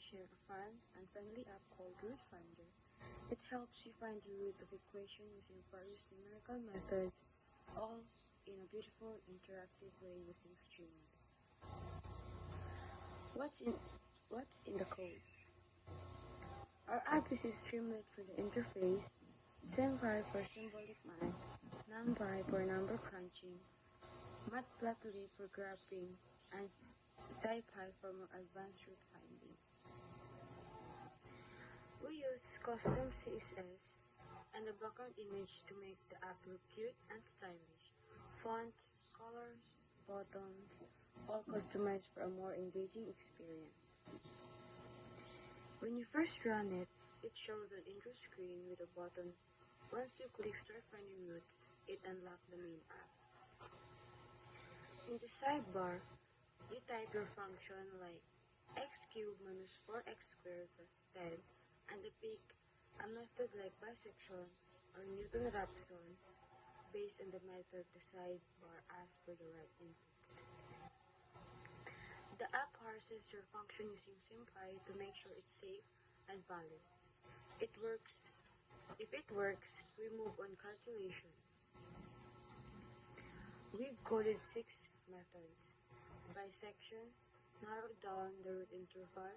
share a fun and friendly app called Root Finder. It helps you find the root of equation using various numerical methods, all in a beautiful, interactive way using Streamlit. What's in the code? Our app uses Streamlit for the interface, SymPy for symbolic math, NumPy for number crunching, Matplotlib for graphing, and SciPy for more advanced root finding. We use custom CSS and a background image to make the app look cute and stylish. Fonts, colors, buttons, all customized for a more engaging experience. When you first run it, it shows an intro screen with a button. Once you click Start Finding Roots, it unlocks the main app. In the sidebar, you type your function like x cubed minus 4x squared plus 10 and pick a method like bisection or Newton-Raphson based on the method the sidebar asks for the right inputs. The app parses your function using SymPy to make sure it's safe and valid. If it works, we move on calculations. We've coded 6 methods: bisection, narrow down the root interval,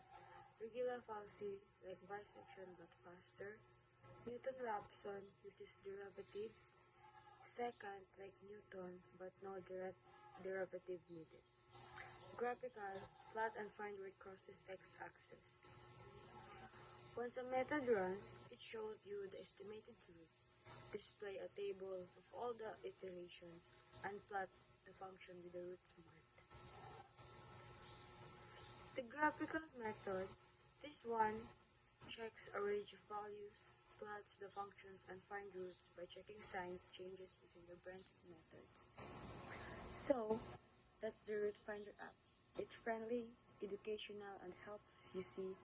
regular falsi like bisection but faster, Newton-Raphson uses derivatives, secant like Newton but no derivative needed, graphical, plot and find where it crosses x-axis. Once a method runs, it shows you the estimated root, display a table of all the iterations, and plot the function with the roots marked. The graphical method, this one checks a range of values, plots the functions, and finds roots by checking signs changes using the branch methods. So, that's the Root Finder app. It's friendly, educational, and helps you see